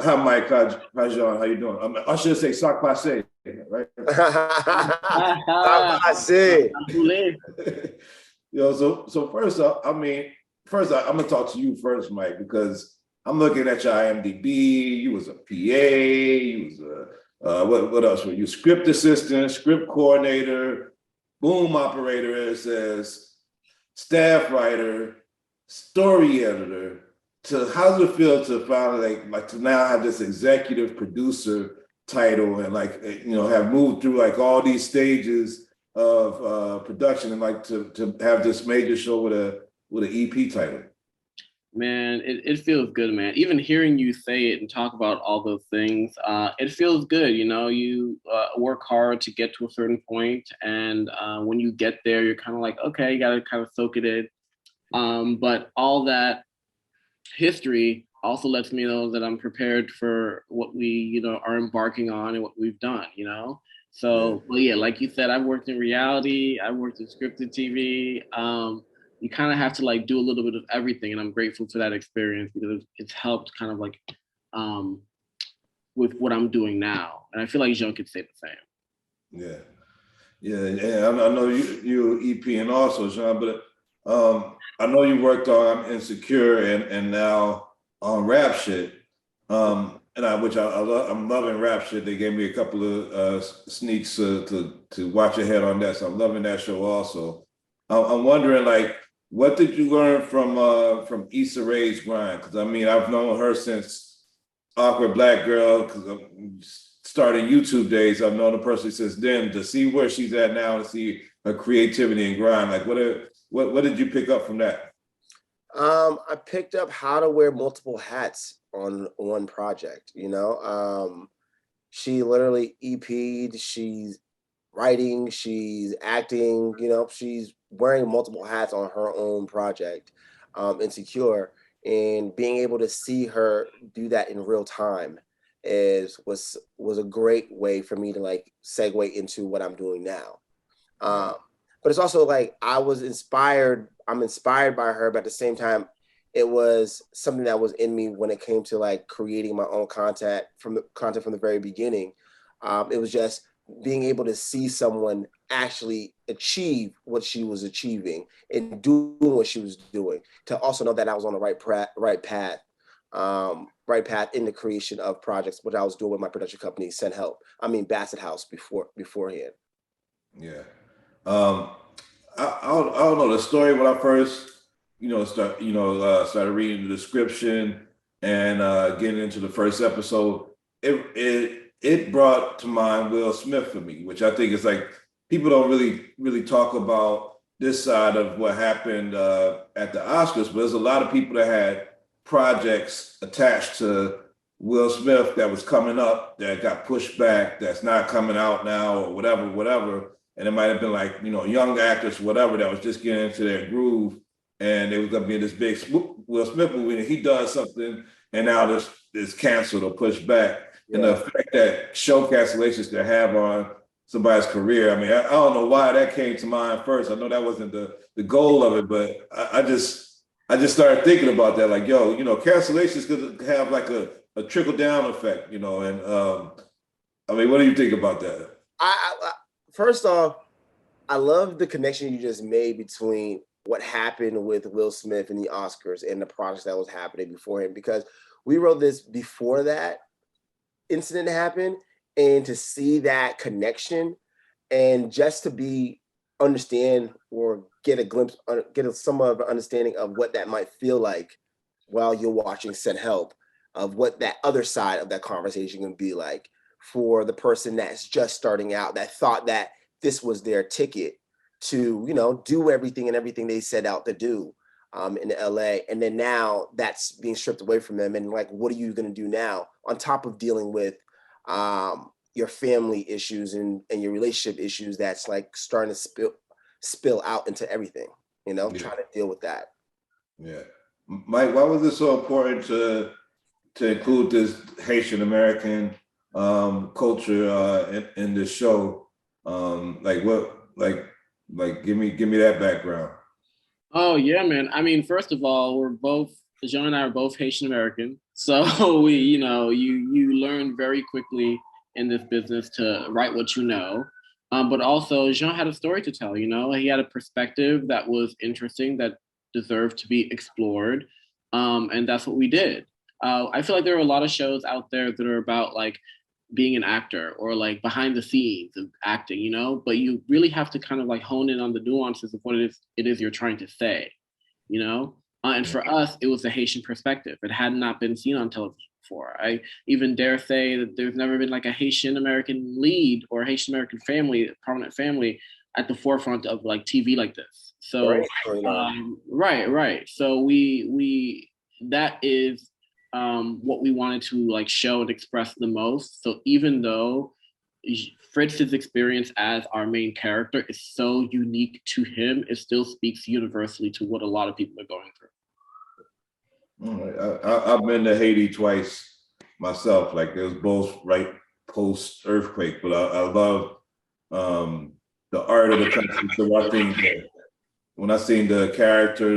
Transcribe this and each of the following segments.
Hi, Mike. Hi, John. How you doing? I should say "sac passe," right? Ah, I see. Boulay. So first up, I'm gonna talk to you first, Mike, because I'm looking at your IMDb. You was a PA. You was a what else were you? Script assistant, script coordinator, boom operator. It says staff writer, story editor. To how does it feel to finally like to now have this executive producer title and have moved through like all these stages of production and like to have this major show with an EP title? Man, it feels good, man. Even hearing you say it and talk about all those things, it feels good. You know, you work hard to get to a certain point, and when you get there, you're kind of like, okay, you got to kind of soak it in. But all that history also lets me know that I'm prepared for what we, are embarking on and what we've done, Yeah. So, well, yeah, like you said, I've worked in reality, I've worked in scripted TV. You kind of have to like do a little bit of everything, and I'm grateful for that experience because it's helped kind of like um, with what I'm doing now, and I feel like Jean could say the same. Yeah. Yeah. I know you EP and also Sean, but I know you worked on Insecure and now on Rap Shit. And I'm loving Rap Shit. They gave me a couple of sneaks to watch ahead on that. So I'm loving that show also. I'm wondering like what did you learn from Issa Rae's grind? Because I mean I've known her since Awkward Black Girl because I'm starting YouTube days. I've known her personally since then. To see where she's at now, to see her creativity and grind, like what did you pick up from that? I picked up how to wear multiple hats on one project, she literally EP'd, she's writing, she's acting, she's wearing multiple hats on her own project, Insecure, and being able to see her do that in real time was a great way for me to like segue into what I'm doing now. Right. Um, but it's also like I'm inspired by her, but at the same time, it was something that was in me when it came to like creating my own content from the very beginning. It was just being able to see someone actually achieve what she was achieving and doing what she was doing. To also know that I was on the right path in the creation of projects, what I was doing with my production company, Send Help. I mean Bassett House beforehand. Yeah. Um, I don't know the story when I first, started reading the description and getting into the first episode. It brought to mind Will Smith for me, which I think is like people don't really talk about this side of what happened at the Oscars, but there's a lot of people that had projects attached to Will Smith that was coming up that got pushed back, that's not coming out now or whatever. And it might have been like, young actors, whatever, that was just getting into their groove. And they was gonna be in this big Will Smith movie, and he does something, and now this is canceled or pushed back. And the Yeah. effect that show cancellations can have on somebody's career. I mean, I don't know why that came to mind first. I know that wasn't the goal of it, but I just started thinking about that. Like, yo, cancellations could have like a trickle down effect, and I mean, what do you think about that? First off, I love the connection you just made between what happened with Will Smith and the Oscars and the project that was happening before him, because we wrote this before that incident happened, and to see that connection and just to be understand or get a glimpse, get a somewhat of an understanding of what that might feel like while you're watching Send Help, of what that other side of that conversation can be like for the person that's just starting out, that thought that this was their ticket to, do everything and everything they set out to do in LA. And then now that's being stripped away from them. And like, what are you going to do now on top of dealing with your family issues and your relationship issues that's like starting to spill out into everything, Yeah, trying to deal with that. yeah. Mike, why was it so important to include this Haitian American culture in this show? Like what, like give me that background. Oh yeah, man. I mean, first of all, we're both Jean and I are both Haitian American, so we, you learn very quickly in this business to write what you know. But also, Jean had a story to tell. He had a perspective that was interesting, that deserved to be explored, and that's what we did. I feel like there are a lot of shows out there that are about like being an actor or like behind the scenes of acting, but you really have to kind of like hone in on the nuances of what it is you're trying to say, you know. And for us, it was a Haitian perspective. It had not been seen on television before. I even dare say that there's never been like a Haitian American lead or a Haitian American family, prominent family, at the forefront of like TV like this. So, right. So we that is what we wanted to like show and express the most. So even though Fritz's experience as our main character is so unique to him, it still speaks universally to what a lot of people are going through. I've been to Haiti twice myself. Like it was both right post earthquake, but I love the art of the country. So I think that when I seen the character,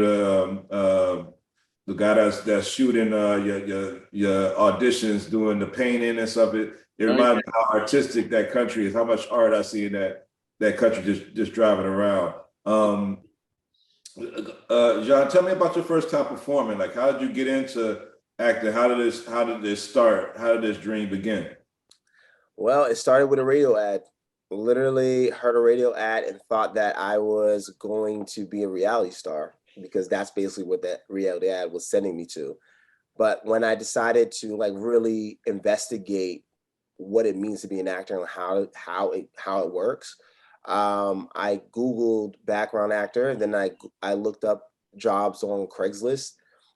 the guy that's shooting your auditions, doing the painting and stuff, it reminds me how artistic that country is. How much art I see in that country just driving around. Jean, tell me about your first time performing. Like, how did you get into acting? How did this start? How did this dream begin? Well, it started with a radio ad. Literally heard a radio ad and thought that I was going to be a reality star, because that's basically what that reality ad was sending me to. But when I decided to like really investigate what it means to be an actor and how it works, I Googled background actor, and then I looked up jobs on Craigslist,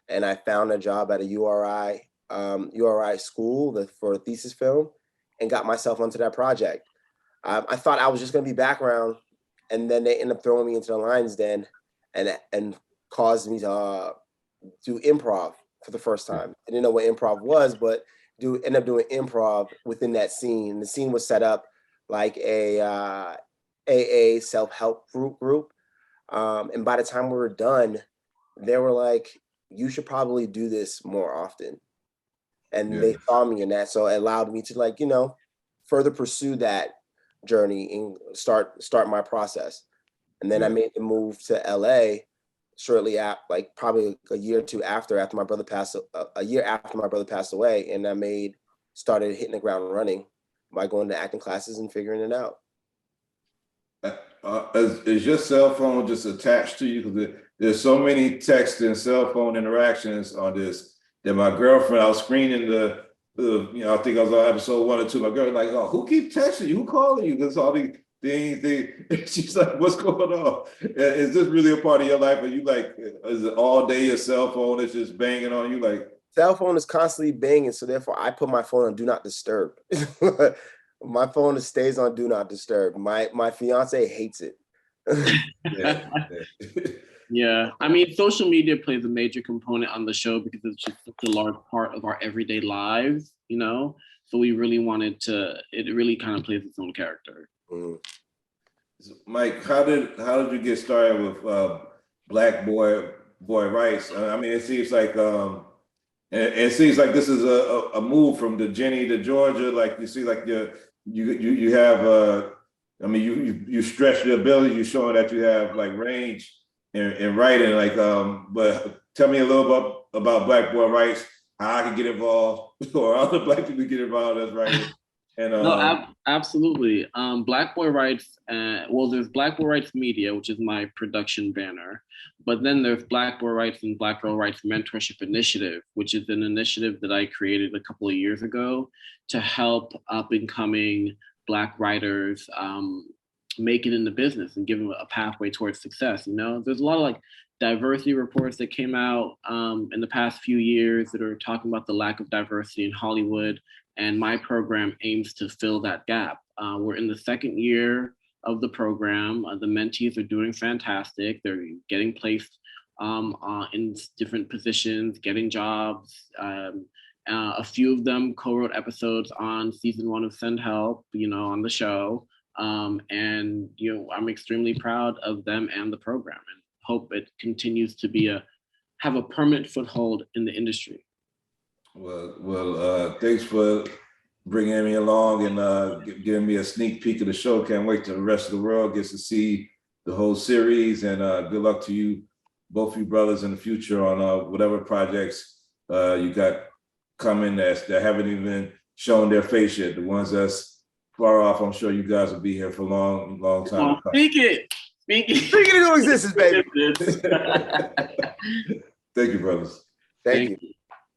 and I found a job at a URI school for a thesis film, and got myself onto that project. I thought I was just going to be background, and then they ended up throwing me into the lion's den, and caused me to do improv for the first time. I didn't know what improv was, but end up doing improv within that scene. The scene was set up like a AA self-help group. And by the time we were done, they were like, you should probably do this more often. And they saw me in that. So it allowed me to like, further pursue that journey and start my process. And then I made the move to LA shortly after, like probably a year or two after my brother passed away. And started hitting the ground running by going to acting classes and figuring it out. Is your cell phone just attached to you? Because there's so many text and cell phone interactions on this that my girlfriend, I was screening I think I was on episode 1 or 2. My girl was like, oh, who keep texting you? Who calling you? Because all these things. She's like, what's going on? Is this really a part of your life? Are you like, is it all day your cell phone is just banging on you? Like, cell phone is constantly banging, so therefore I put my phone on do not disturb. My phone stays on do not disturb. My fiance hates it. Yeah, I mean, social media plays a major component on the show because it's just such a large part of our everyday lives, So we really wanted it really kind of plays its own character. Mike, how did you get started with Black Boy Rights? I mean, it seems like this is a move from the Jenny to Georgia. Like you see, like you have I mean, you stretch the ability. You're showing that you have like range in writing. Like, but tell me a little bit about Black Boy Rights, how I can get involved, or other Black people get involved as writers. And no, absolutely. Black Boy Rights, there's Black Boy Rights Media, which is my production banner, but then there's Black Boy Rights and Black Girl Rights Mentorship Initiative, which is an initiative that I created a couple of years ago to help up and coming Black writers make it in the business and give them a pathway towards success. There's a lot of like diversity reports that came out in the past few years that are talking about the lack of diversity in Hollywood. And my program aims to fill that gap. We're in the second year of the program. The mentees are doing fantastic. They're getting placed in different positions, getting jobs. A few of them co-wrote episodes on season 1 of Send Help, on the show. And I'm extremely proud of them and the program, and hope it continues to be a have a permanent foothold in the industry. Well, thanks for bringing me along and giving me a sneak peek of the show. Can't wait till the rest of the world gets to see the whole series. And good luck to you, both you brothers, in the future on whatever projects you got coming that haven't even shown their face yet. The ones that's far off, I'm sure you guys will be here for a long time. Speak it. Speak it into existence, baby. Thank you, brothers. Thank you.